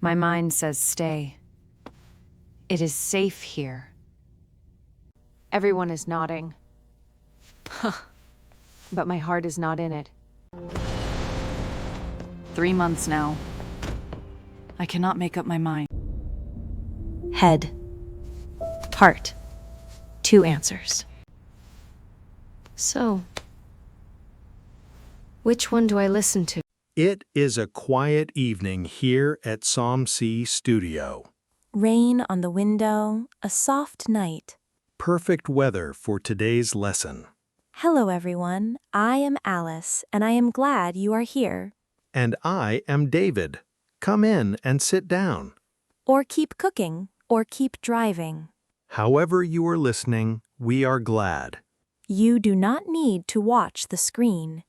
My mind says stay. It is safe here. Everyone is nodding. But my heart is not in it. 3 months now. I cannot make up my mind. Head. Heart. 2 answers. So, which one do I listen to? It is a quiet evening here at SomSee Studio. Rain on the window, a soft night. Perfect weather for today's lesson. Hello everyone, I am Alice and I am glad you are here. And I am David. Come in and sit down. Or keep cooking, or keep driving. However you are listening, we are glad. You do not need to watch the screen.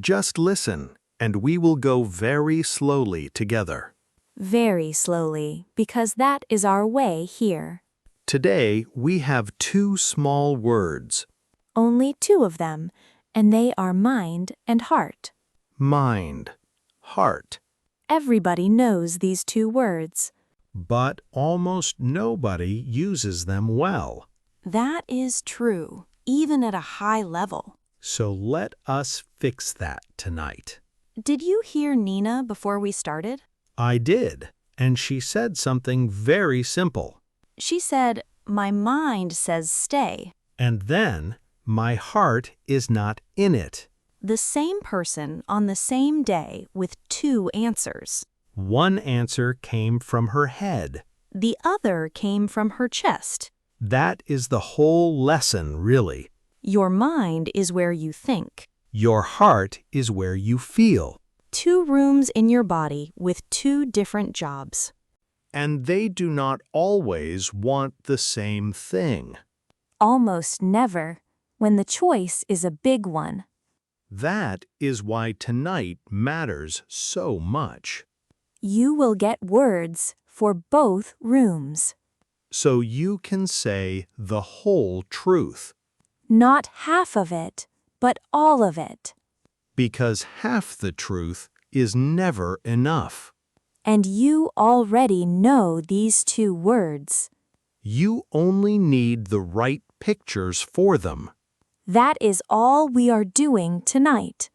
Just listen, and we will go very slowly together. Very slowly, because that is our way here. Today, we have 2 small words. Only 2 of them, and they are mind and heart. Mind, heart. Everybody knows these 2 words. But almost nobody uses them well. That is true, even at a high level. So let us fix that tonight. Did you hear Nina before we started? I did, and she said something very simple. She said, "My mind says stay." And then, my heart is not in it. The same person on the same day with 2 answers. One answer came from her head. The other came from her chest. That is the whole lesson, really. Your mind is where you think. Your heart is where you feel. 2 rooms in your body with 2 different jobs. And they do not always want the same thing. Almost never, when the choice is a big one. That is why tonight matters so much. You will get words for both rooms. So you can say the whole truth. Not half of it, but all of it. Because half the truth is never enough. And you already know these 2 words. You only need the right pictures for them. That is all we are doing tonight.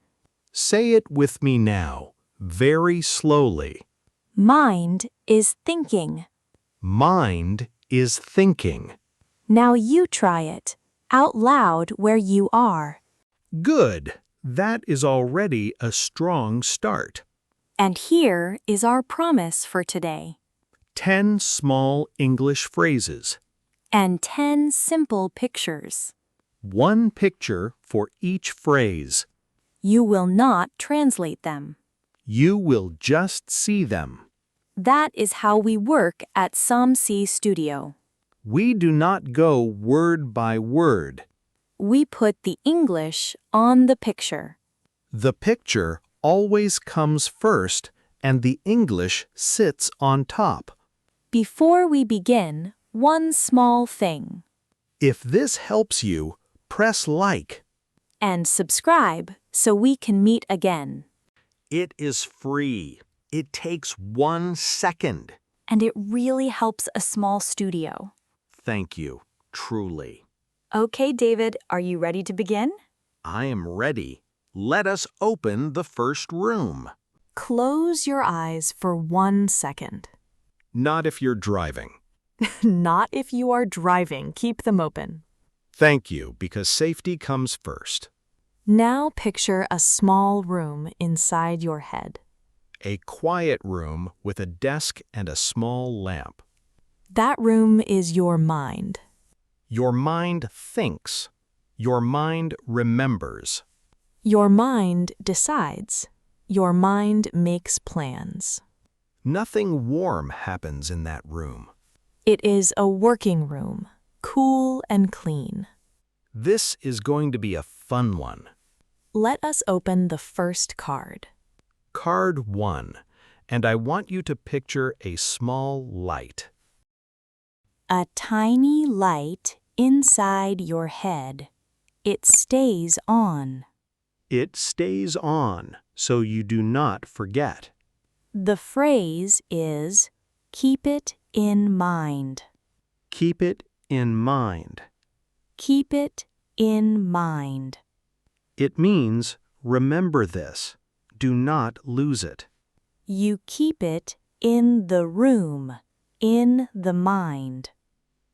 Say it with me now, very slowly. Mind is thinking. Mind is thinking. Now you try it, out loud where you are. Good. That is already a strong start. And here is our promise for today. 10 small English phrases. And 10 simple pictures. 1 picture for each phrase. You will not translate them. You will just see them. That is how we work at SomSee Studio. We do not go word by word. We put the English on the picture. The picture always comes first, and the English sits on top. Before we begin, one small thing. If this helps you, press like. And subscribe so we can meet again. It is free. It takes 1 second. And it really helps a small studio. Thank you, truly. Okay, David, are you ready to begin? I am ready. Let us open the first room. Close your eyes for 1 second. Not if you're driving. Not if you are driving. Keep them open. Thank you, because safety comes first. Now picture a small room inside your head. A quiet room with a desk and a small lamp. That room is your mind. Your mind thinks. Your mind remembers. Your mind decides. Your mind makes plans. Nothing warm happens in that room. It is a working room, cool and clean. This is going to be a fun one. Let us open the first card. Card 1, and I want you to picture a small light. A tiny light inside your head. It stays on. It stays on, so you do not forget. The phrase is, Keep it in mind. Keep it in mind. Keep it in mind. It means remember this. Do not lose it. You keep it in the room, in the mind.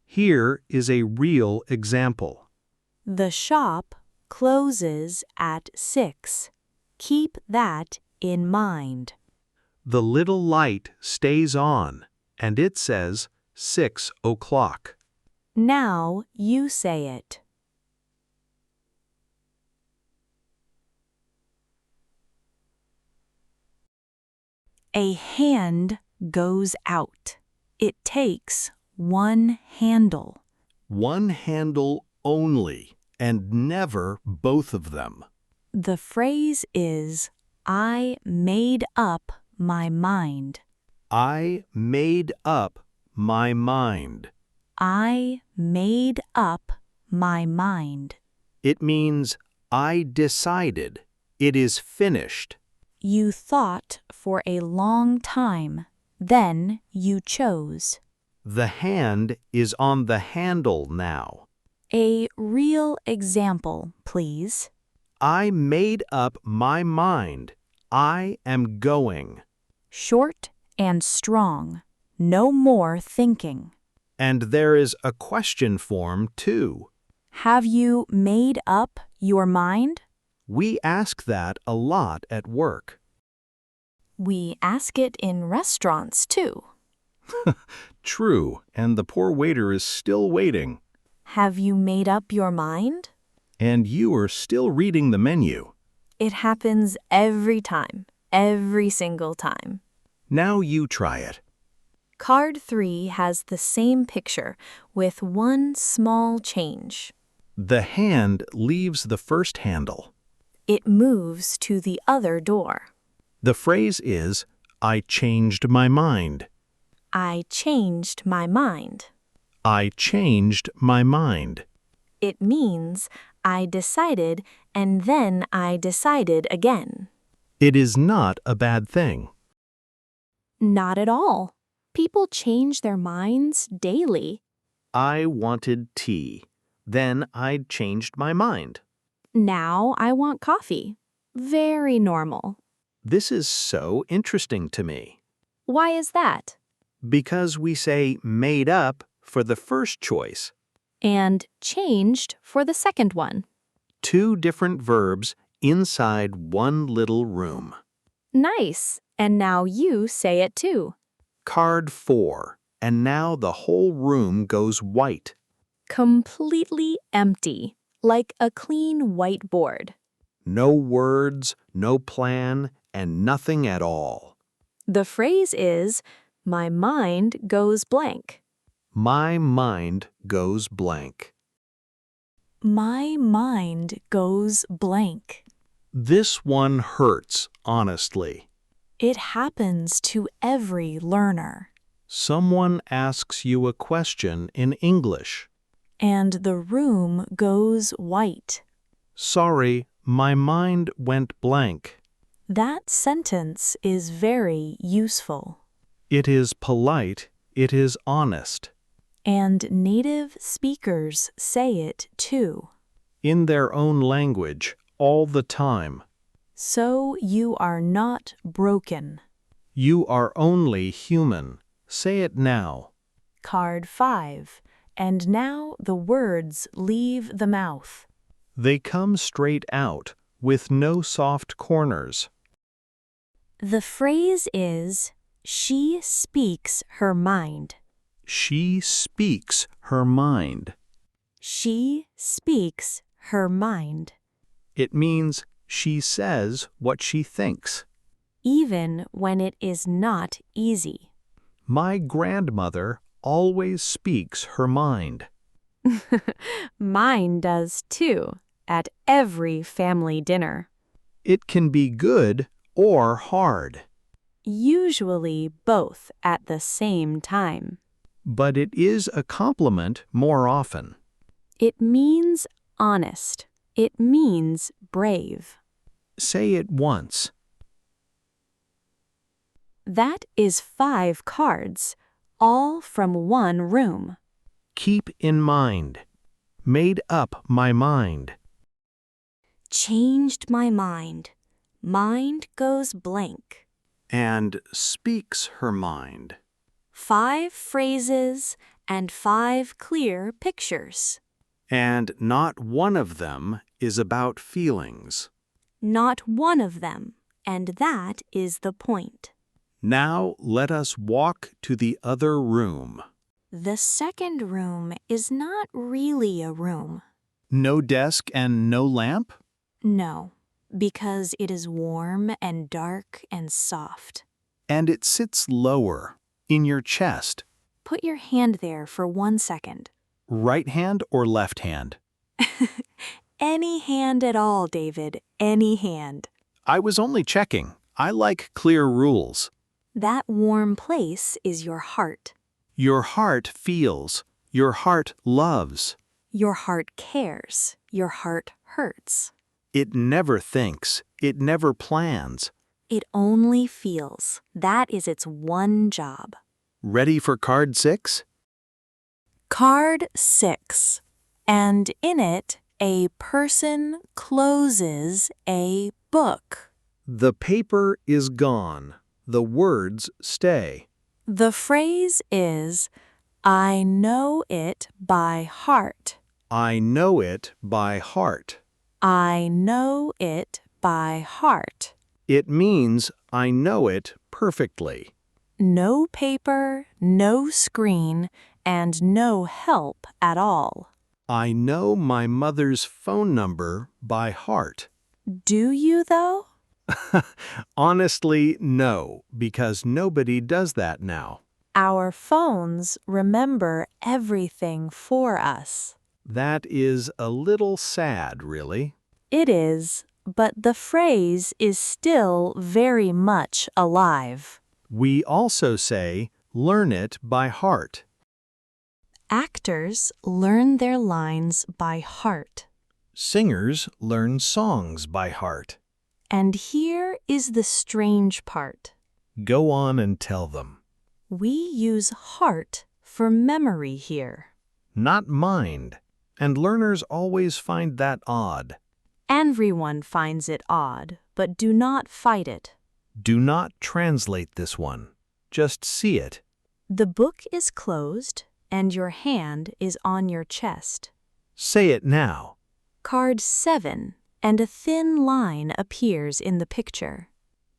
Here is a real example. The shop closes at 6. Keep that in mind. The little light stays on, and it says 6 o'clock. Now you say it. A hand goes out. It takes one handle. One handle only, and never both of them. The phrase is, I made up my mind. I made up my mind. I made up my mind. It means I decided. It is finished. You thought for a long time, then you chose. The hand is on the handle now. A real example, please. I made up my mind. I am going. Short and strong. No more thinking. And there is a question form, too. Have you made up your mind? We ask that a lot at work. We ask it in restaurants, too. True, and the poor waiter is still waiting. Have you made up your mind? And you are still reading the menu. It happens every time, every single time. Now you try it. Card 3 has the same picture with one small change. The hand leaves the first handle. It moves to the other door. The phrase is, I changed my mind. I changed my mind. I changed my mind. It means I decided and then I decided again. It is not a bad thing. Not at all. People change their minds daily. I wanted tea. Then I changed my mind. Now I want coffee. Very normal. This is so interesting to me. Why is that? Because we say made up for the first choice. And changed for the second one. Two different verbs inside one little room. Nice. And now you say it too. Card 4, and now the whole room goes white. Completely empty, like a clean whiteboard. No words, no plan, and nothing at all. The phrase is, my mind goes blank. My mind goes blank. My mind goes blank. This one hurts, honestly. It happens to every learner. Someone asks you a question in English. And the room goes white. Sorry, my mind went blank. That sentence is very useful. It is polite, it is honest. And native speakers say it too. In their own language, all the time. So you are not broken. You are only human. Say it now. Card 5. And now the words leave the mouth. They come straight out, with no soft corners. The phrase is, she speaks her mind. She speaks her mind. She speaks her mind. It means she says what she thinks. Even when it is not easy. My grandmother always speaks her mind. Mine does too, at every family dinner. It can be good or hard. Usually both at the same time. But it is a compliment more often. It means honest. It means brave. Say it once. That is 5 cards. all from one room. Keep in mind. Made up my mind. Changed my mind. Mind goes blank. And speaks her mind. 5 phrases and 5 clear pictures. And not one of them is about feelings. Not one of them, and that is the point. Now let us walk to the other room. The second room is not really a room. No desk and no lamp? No, because it is warm and dark and soft. And it sits lower, in your chest. Put your hand there for 1 second. Right hand or left hand? Any hand at all, David, any hand. I was only checking. I like clear rules. That warm place is your heart. Your heart feels. Your heart loves. Your heart cares. Your heart hurts. It never thinks. It never plans. It only feels. That is its one job. Ready for card 6? Card 6. And in it, a person closes a book. The paper is gone. The words stay. The phrase is, I know it by heart. I know it by heart. I know it by heart. It means I know it perfectly. No paper, no screen, and no help at all. I know my mother's phone number by heart. Do you, though? Honestly, no, because nobody does that now. Our phones remember everything for us. That is a little sad, really. It is, but the phrase is still very much alive. We also say, learn it by heart. Actors learn their lines by heart. Singers learn songs by heart. And here is the strange part. Go on and tell them. We use heart for memory here. Not mind. And learners always find that odd. Everyone finds it odd, but do not fight it. Do not translate this one. Just see it. The book is closed, and your hand is on your chest. Say it now. Card 7, and a thin line appears in the picture.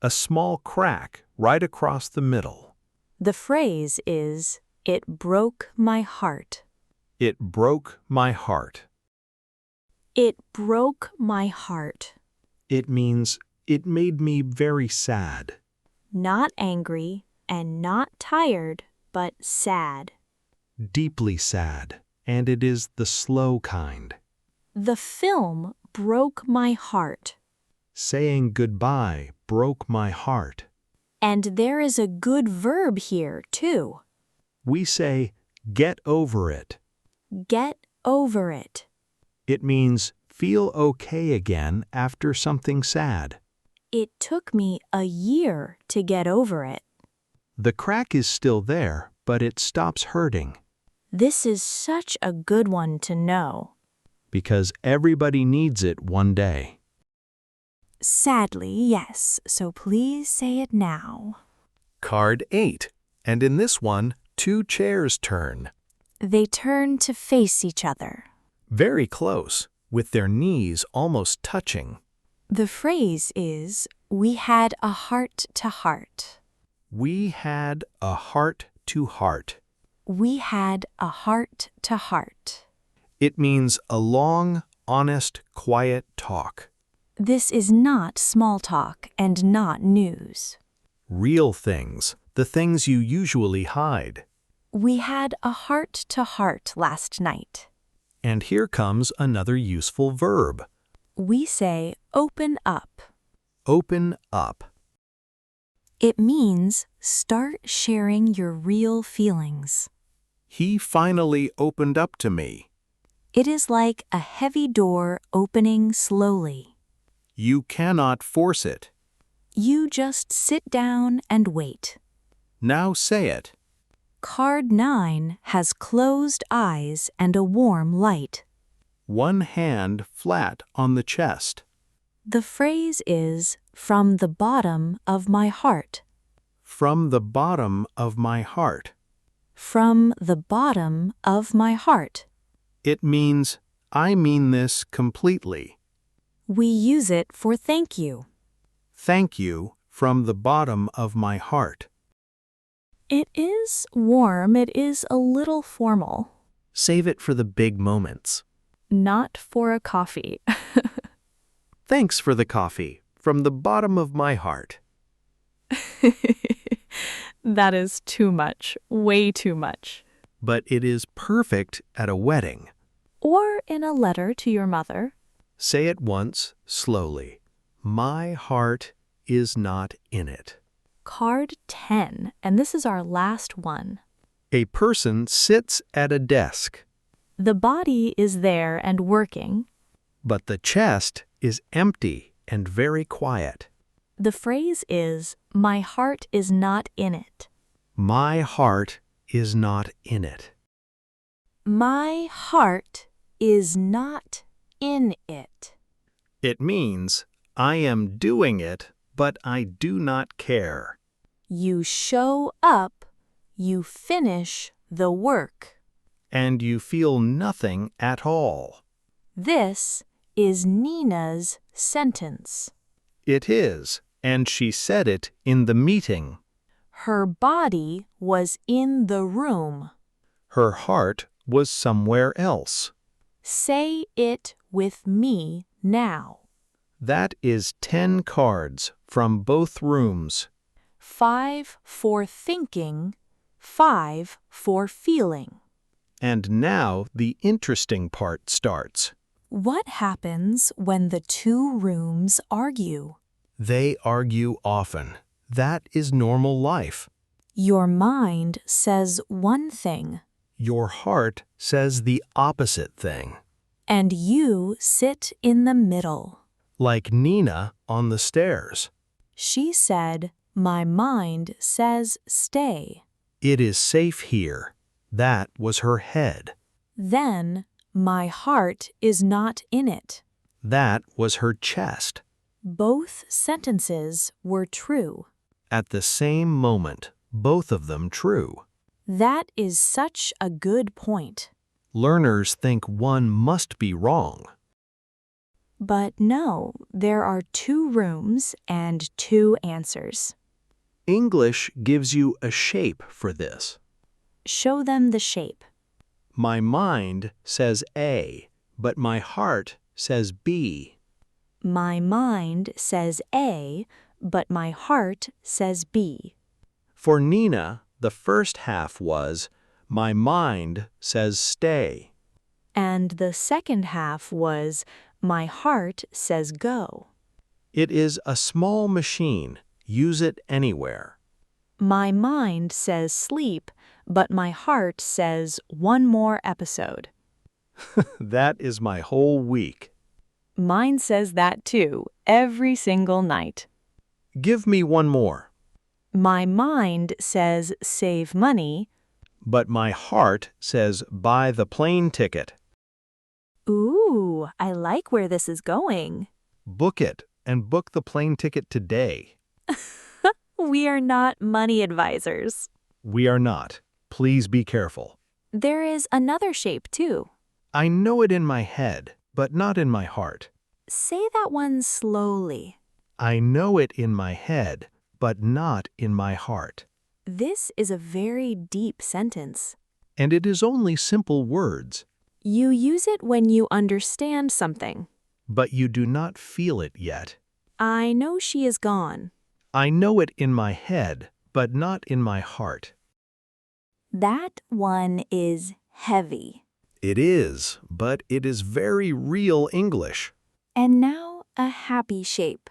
A small crack right across the middle. The phrase is, it broke my heart. It broke my heart. It broke my heart. It means it made me very sad. Not angry and not tired, but sad. Deeply sad, and it is the slow kind. The film broke my heart. Saying goodbye broke my heart. And there is a good verb here, too. We say, get over it. Get over it. It means feel okay again after something sad. It took me a year to get over it. The crack is still there, but it stops hurting. This is such a good one to know. Because everybody needs it one day. Sadly, yes, so please say it now. Card 8. And in this one, 2 chairs turn. They turn to face each other. Very close, with their knees almost touching. The phrase is, we had a heart to heart. We had a heart to heart. We had a heart to heart. It means a long, honest, quiet talk. This is not small talk and not news. Real things, the things you usually hide. We had a heart to heart last night. And here comes another useful verb. We say open up. Open up. It means start sharing your real feelings. He finally opened up to me. It is like a heavy door opening slowly. You cannot force it. You just sit down and wait. Now say it. Card 9 has closed eyes and a warm light. One hand flat on the chest. The phrase is from the bottom of my heart. From the bottom of my heart. From the bottom of my heart. It means, I mean this completely. We use it for thank you. Thank you from the bottom of my heart. It is warm. It is a little formal. Save it for the big moments. Not for a coffee. Thanks for the coffee from the bottom of my heart. That is too much. Way too much. But it is perfect at a wedding. Or in a letter to your mother. Say it once, slowly. My heart is not in it. Card 10, and this is our last one. A person sits at a desk, The body is there and working. but the chest is empty and very quiet. The phrase is, my heart is not in it. My heart is not in it. My heart is not in it. It means, I am doing it, but I do not care. You show up, you finish the work. And you feel nothing at all. This is Nina's sentence. It is, and she said it in the meeting. Her body was in the room. Her heart was somewhere else. Say it with me now. That is 10 cards from both rooms. 5 for thinking, 5 for feeling. And now the interesting part starts. What happens when the two rooms argue? They argue often. That is normal life. Your mind says one thing, Your heart says the opposite thing. and you sit in the middle. Like Nina on the stairs. She said, my mind says stay. It is safe here. That was her head. Then, my heart is not in it. That was her chest. Both sentences were true. At the same moment, both of them true. That is such a good point. Learners think one must be wrong. But no, there are 2 rooms and 2 answers. English gives you a shape for this. Show them the shape. My mind says A, but my heart says B. My mind says A, but my heart says B. For Nina, the first half was, my mind says stay. And the second half was, my heart says go. It is a small machine. Use it anywhere. My mind says sleep, but my heart says one more episode. That is my whole week. Mine says that too, every single night. Give me one more. My mind says save money. But my heart says buy the plane ticket. Ooh, I like where this is going. Book it and book the plane ticket today. We are not money advisors. We are not. Please be careful. There is another shape too. I know it in my head, but not in my heart. Say that one slowly. I know it in my head, but not in my heart. This is a very deep sentence. And it is only simple words, You use it when you understand something. but you do not feel it yet. I know she is gone. I know it in my head, but not in my heart. That one is heavy. It is, but it is very real English. And now a happy shape.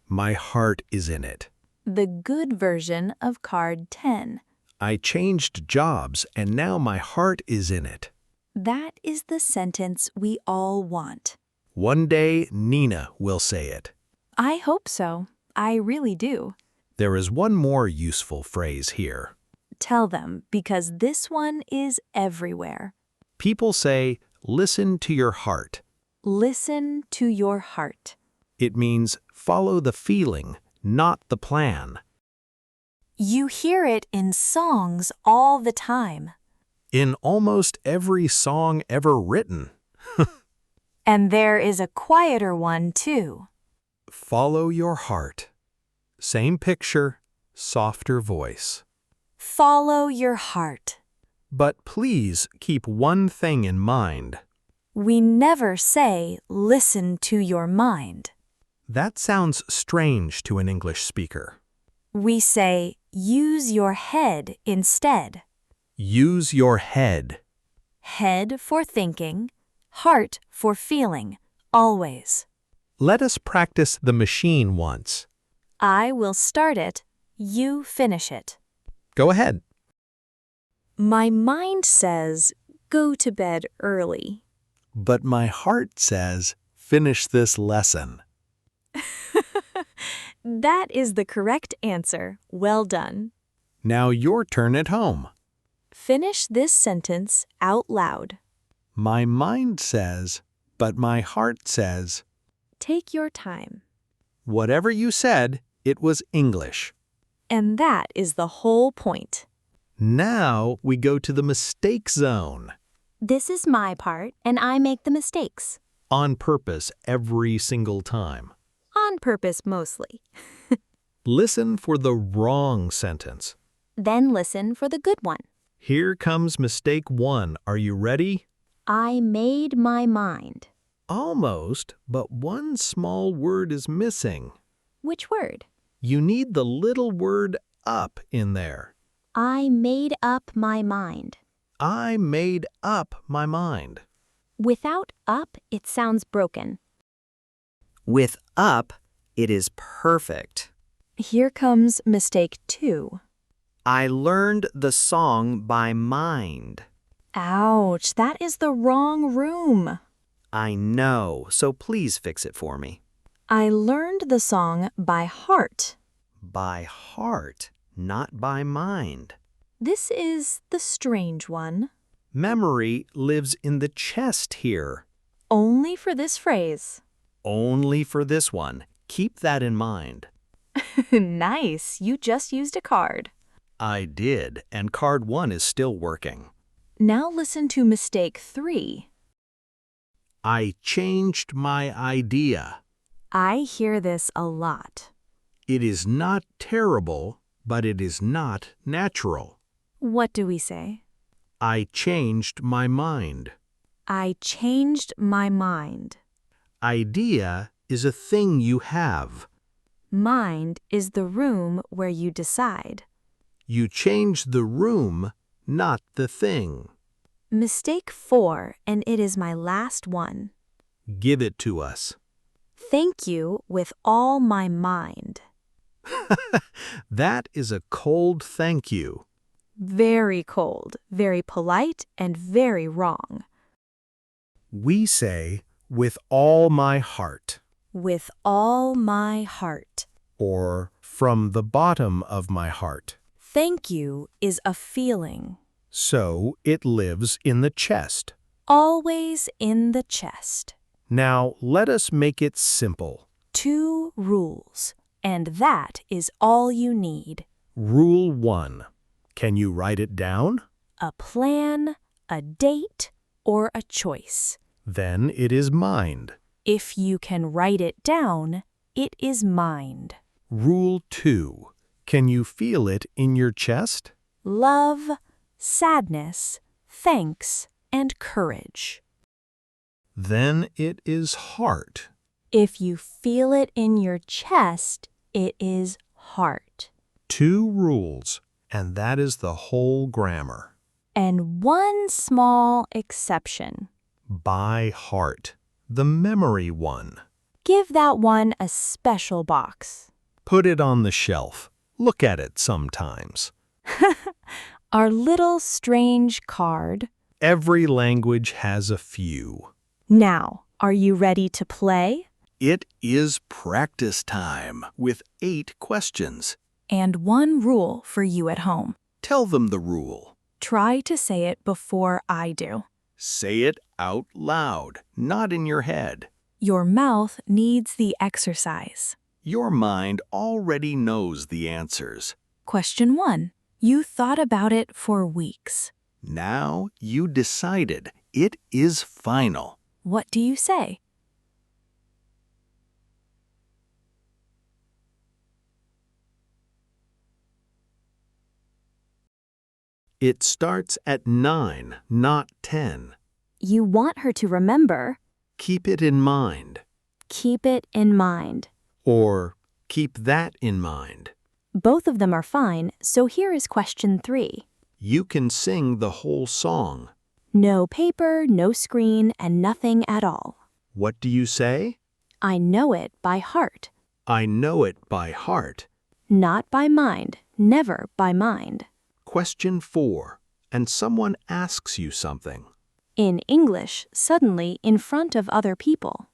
My heart is in it. The good version of card 10. I changed jobs, and now my heart is in it. That is the sentence we all want. One day, Nina will say it. I hope so. I really do. There is one more useful phrase here. tell them because this one is everywhere. People say, listen to your heart. Listen to your heart. It means follow the feeling, not the plan. You hear it in songs all the time. In almost every song ever written. And there is a quieter one, too. Follow your heart. Same picture, softer voice. Follow your heart. But please keep one thing in mind. We never say, listen to your mind. That sounds strange to an English speaker. We say, use your head instead. Use your head. Head for thinking, heart for feeling, always. Let us practice the machine once. I will start it, you finish it. Go ahead. My mind says, go to bed early. But my heart says, finish this lesson. That is the correct answer. Well done. Now your turn at home. Finish this sentence out loud. My mind says, but my heart says. Take your time. Whatever you said, it was English. And that is the whole point. Now we go to the mistake zone. This is my part, and I make the mistakes. On purpose every single time. On purpose, mostly. Listen for the wrong sentence. Then listen for the good one. Here comes mistake 1. Are you ready? I made my mind. Almost, but one small word is missing. Which word? You need the little word up in there. I made up my mind. I made up my mind. Without up, it sounds broken. With up, it is perfect. Here comes mistake 2. I learned the song by mind. Ouch, that is the wrong room. I know, so please fix it for me. I learned the song by heart. By heart, not by mind. This is the strange one. Memory lives in the chest here. Only for this phrase. Only for this one. Keep that in mind. Nice, you just used a card. I did, and card 1 is still working. Now listen to mistake 3. I changed my idea. I hear this a lot. It is not terrible, but it is not natural. What do we say? I changed my mind. I changed my mind. Idea is a thing you have. Mind is the room where you decide. You change the room, not the thing. Mistake 4, and it is my last one. Give it to us. Thank you with all my mind. That is a cold thank you. Very cold, very polite, and very wrong. We say, with all my heart, With all my heart. or from the bottom of my heart. Thank you is a feeling. So it lives in the chest. Always in the chest. Now let us make it simple. 2 rules, and that is all you need. Rule 1. Can you write it down? A plan, a date, or a choice. Then it is mind. If you can write it down, it is mind. Rule 2. Can you feel it in your chest? Love, sadness, thanks, and courage. Then it is heart. If you feel it in your chest, it is heart. 2 rules, and that is the whole grammar. And one small exception. By heart, the memory one. Give that one a special box. Put it on the shelf. Look at it sometimes. Our little strange card. Every language has a few. Now, are you ready to play? It is practice time with 8 questions. And one rule for you at home. Tell them the rule. Try to say it before I do. Say it out loud, not in your head. Your mouth needs the exercise. Your mind already knows the answers. Question 1. You thought about it for weeks. Now you decided. It is final. What do you say? It starts at 9, not 10. You want her to remember. Keep it in mind. Keep it in mind. Or keep that in mind. Both of them are fine, so here is question 3. You can sing the whole song. No paper, no screen, and nothing at all. What do you say? I know it by heart. I know it by heart. Not by mind, never by mind. Question 4. And someone asks you something. In English, suddenly in front of other people.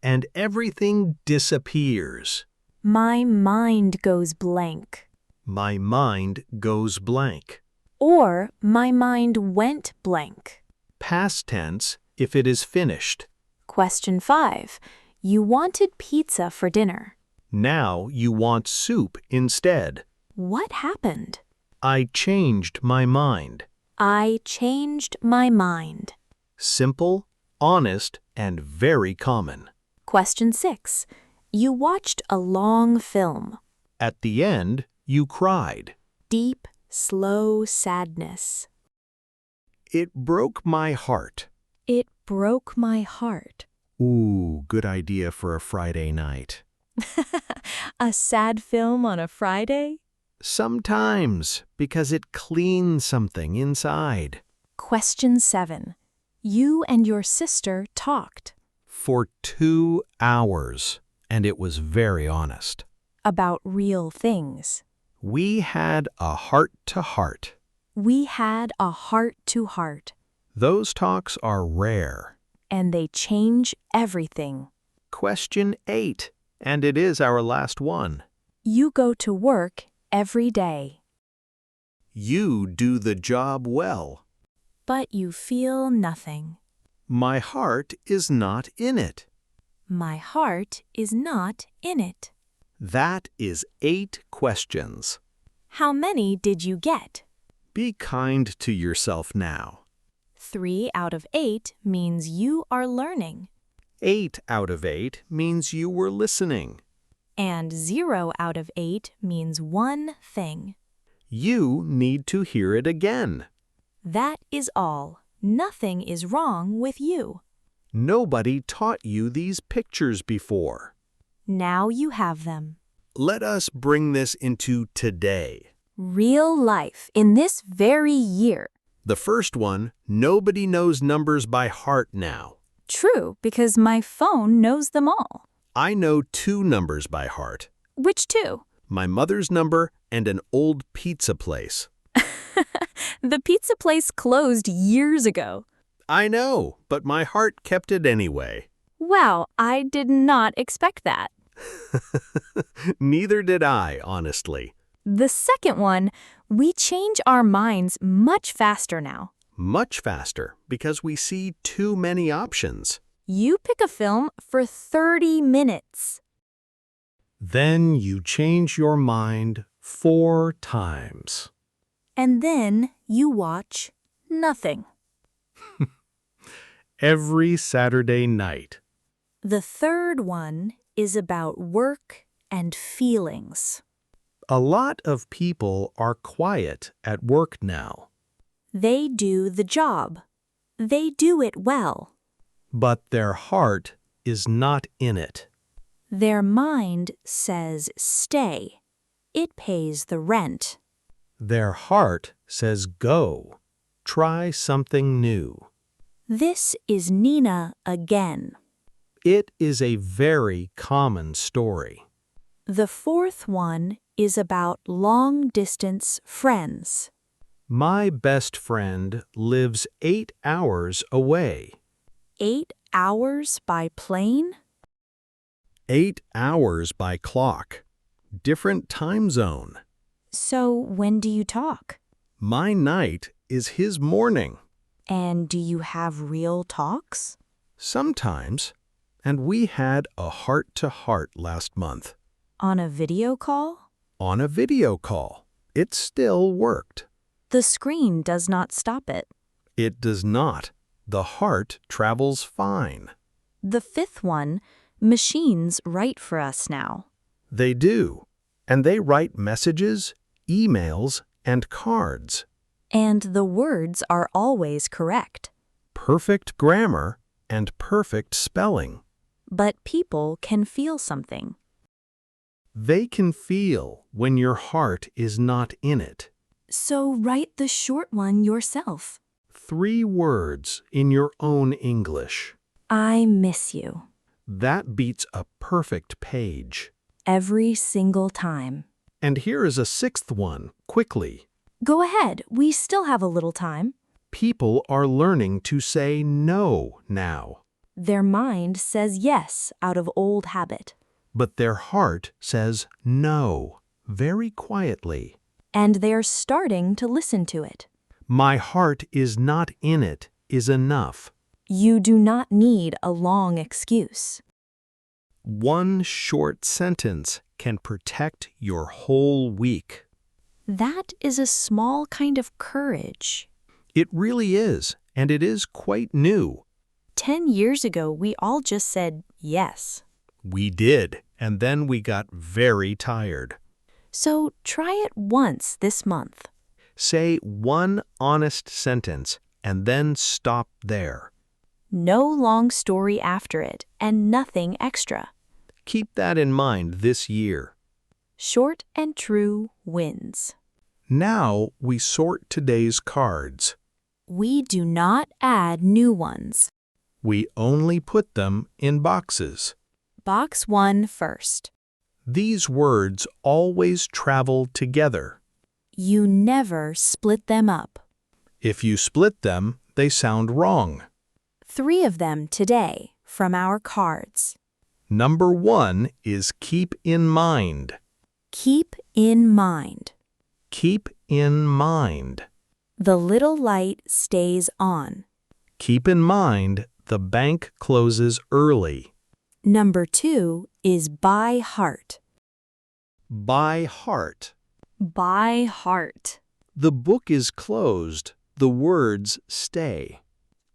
And everything disappears. My mind goes blank. My mind goes blank. Or my mind went blank. Past tense if it is finished. Question 5. You wanted pizza for dinner. Now you want soup instead. What happened? I changed my mind. I changed my mind. Simple, honest, and very common. Question 6. You watched a long film. At the end, you cried. Deep, slow sadness. It broke my heart. It broke my heart. Ooh, good idea for a Friday night. A sad film on a Friday? Sometimes, because it cleans something inside. Question 7. You and your sister talked. For 2 hours, and it was very honest. About real things. We had a heart-to-heart. We had a heart-to-heart. Those talks are rare. And they change everything. Question 8, and it is our last one. You go to work every day. You do the job well. But you feel nothing. My heart is not in it. My heart is not in it. That is 8 questions. How many did you get? Be kind to yourself now. 3 out of 8 means you are learning. 8 out of 8 means you were listening. And 0 out of 8 means one thing. You need to hear it again. That is all. Nothing is wrong with you. Nobody taught you these pictures before. Now you have them. Let us bring this into today. Real life in this very year. The first one, nobody knows numbers by heart now. True, because my phone knows them all. I know 2 numbers by heart. Which 2? My mother's number and an old pizza place. The pizza place closed years ago. I know, but my heart kept it anyway. Wow, I did not expect that. Neither did I, honestly. The second one, we change our minds much faster now. Much faster, because we see too many options. You pick a film for 30 minutes. Then you change your mind 4 times. And then you watch nothing. Every Saturday night. The third one is about work and feelings. A lot of people are quiet at work now. They do the job. They do it well. But their heart is not in it. Their mind says stay. It pays the rent. Their heart says go. Try something new. This is Nina again. It is a very common story. The fourth one is about long-distance friends. My best friend lives 8 hours away. 8 hours by plane? 8 hours by clock. Different time zone. So when do you talk? My night is his morning. And do you have real talks? Sometimes. And we had a heart-to-heart last month. On a video call? On a video call. It still worked. The screen does not stop it. It does not. The heart travels fine. The fifth one, machines write for us now. They do. And they write messages, emails, and cards. And the words are always correct. Perfect grammar and perfect spelling. But people can feel something. They can feel when your heart is not in it. So write the short one yourself. 3 words in your own English. I miss you. That beats a perfect page. Every single time. And here is a 6th one, quickly. Go ahead, we still have a little time. People are learning to say no now, Their mind says yes out of old habit. but their heart says no, very quietly. And they're starting to listen to it. My heart is not in it is enough. You do not need a long excuse. One short sentence can protect your whole week. That is a small kind of courage. It really is, and it is quite new. 10 years ago, we all just said yes. We did, and then we got very tired. So try it once this month. Say one honest sentence and then stop there. No long story after it, and nothing extra. Keep that in mind this year. Short and true wins. Now we sort today's cards. We do not add new ones. We only put them in boxes. Box 1 first. These words always travel together. You never split them up. If you split them, they sound wrong. 3 of them today from our cards. Number 1 is keep in mind. Keep in mind. Keep in mind. The little light stays on. Keep in mind the bank closes early. Number 2 is by heart. By heart. By heart. The book is closed. The words stay.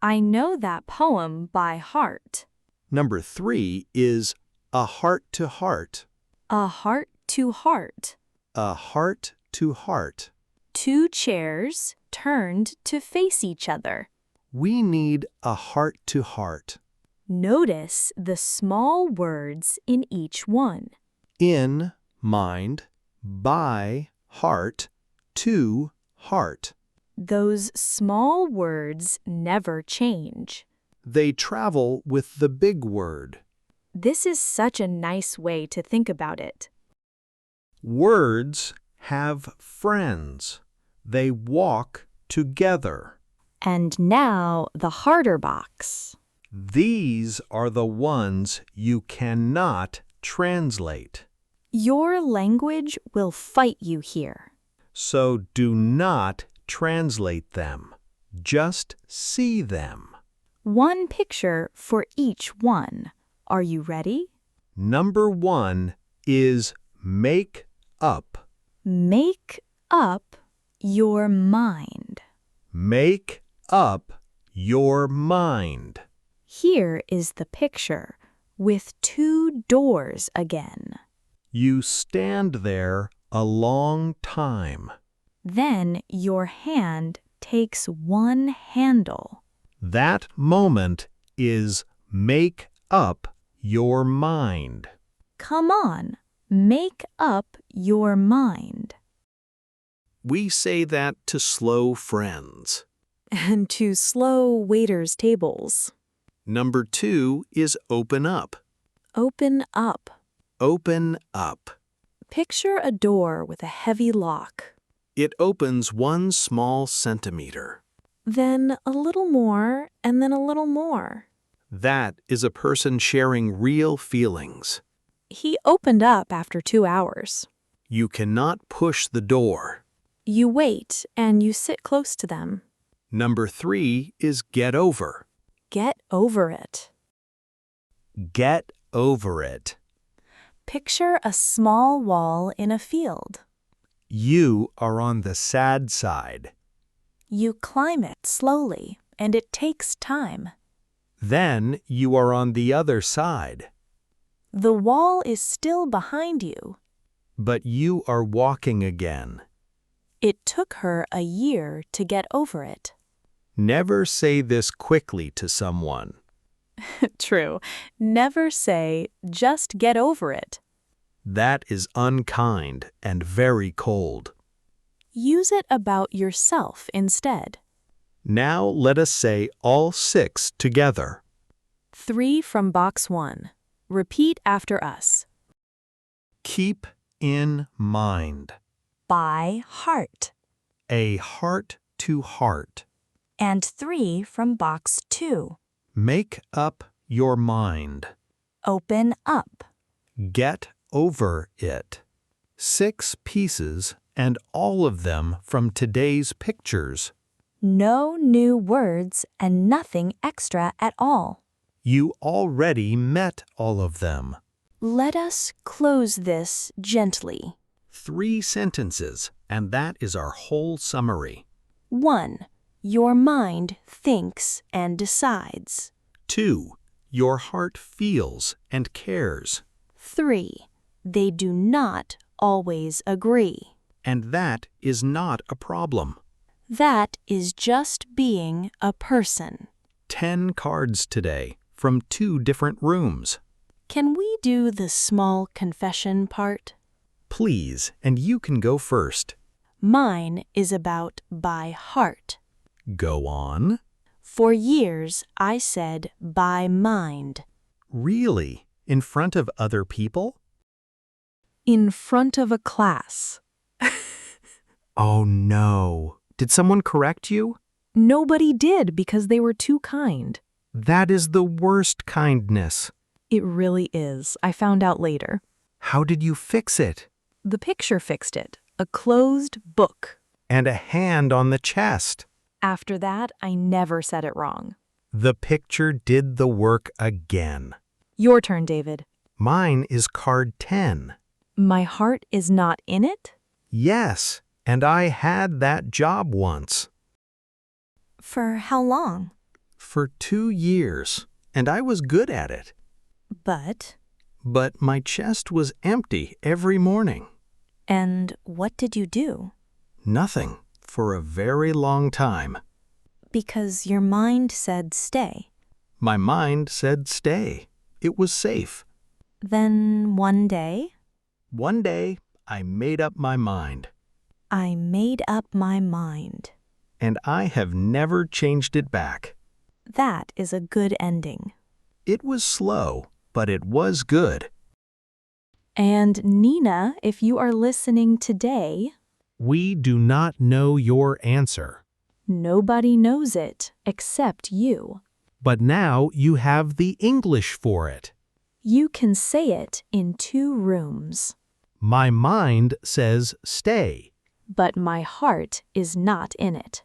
I know that poem by heart. Number 3 is a heart to heart. A heart to heart. A heart to heart. 2 chairs turned to face each other. We need a heart to heart. Notice the small words in each one. In mind, by heart, to heart. Those small words never change. They travel with the big word. This is such a nice way to think about it. Words have friends. They walk together. And now the harder box. These are the ones you cannot translate. Your language will fight you here. So do not translate them. Just see them. 1 picture for each one. Are you ready? Number 1 is make up. Make up your mind. Make up your mind. Here is the picture with 2 doors again. You stand there a long time. Then your hand takes 1 handle. That moment is make up your mind. Come on, make up your mind. We say that to slow friends. And to slow waiters' tables. Number 2 is open up. Open up. Open up. Picture a door with a heavy lock. It opens 1 small centimeter. Then a little more, and then a little more. That is a person sharing real feelings. He opened up after 2 hours. You cannot push the door. You wait and you sit close to them. Number 3 is get over. Get over it. Get over it. Picture a small wall in a field. You are on the sad side. You climb it slowly, and it takes time. Then you are on the other side. The wall is still behind you. But you are walking again. It took her a year to get over it. Never say this quickly to someone. True. Never say, just get over it. That is unkind and very cold. Use it about yourself instead. Now let us say all 6 together. 3 from box 1. Repeat after us. Keep in mind. By heart. A heart to heart. And 3 from box 2. Make up your mind. Open up. Get over it. 6 pieces and all of them from today's pictures. No new words and nothing extra at all. You already met all of them. Let us close this gently. 3 sentences, and that is our whole summary. 1. Your mind thinks and decides. 2. Your heart feels and cares. 3. They do not always agree. And that is not a problem. That is just being a person. 10 cards today from 2 different rooms. Can we do the small confession part? Please, and you can go first. Mine is about by heart. Go on. For years, I said by mind. Really? In front of other people? In front of a class. Oh no. Did someone correct you? Nobody did because they were too kind. That is the worst kindness. It really is. I found out later. How did you fix it? The picture fixed it. A closed book. And a hand on the chest. After that, I never said it wrong. The picture did the work again. Your turn, David. Mine is card 10. My heart is not in it? Yes, and I had that job once. For how long? For 2 years, and I was good at it. But my chest was empty every morning. And what did you do? Nothing for a very long time. Because your mind said stay. My mind said stay. It was safe. Then one day, One day, I made up my mind. I made up my mind. And I have never changed it back. That is a good ending. It was slow, but it was good. And Nina, if you are listening today, We do not know your answer. nobody knows it except you. But now you have the English for it. You can say it in 2 rooms. My mind says stay. But my heart is not in it.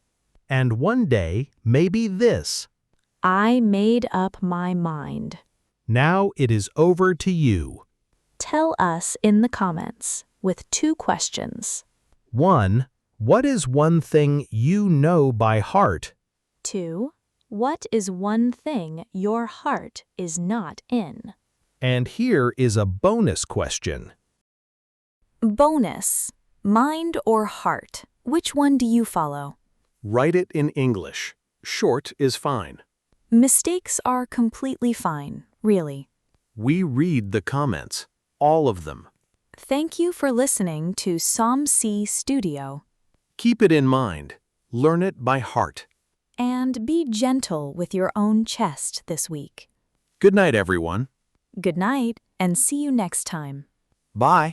And one day, maybe this. I made up my mind. Now it is over to you. Tell us in the comments with 2 questions. 1. What is one thing you know by heart? 2. What is one thing your heart is not in? And here is a bonus question. Bonus. Mind or heart? Which one do you follow? Write it in English. Short is fine. Mistakes are completely fine, really. We read the comments, all of them. Thank you for listening to SomSee Studio. Keep it in mind. Learn it by heart. And be gentle with your own chest this week. Good night, everyone. Good night, and see you next time. Bye.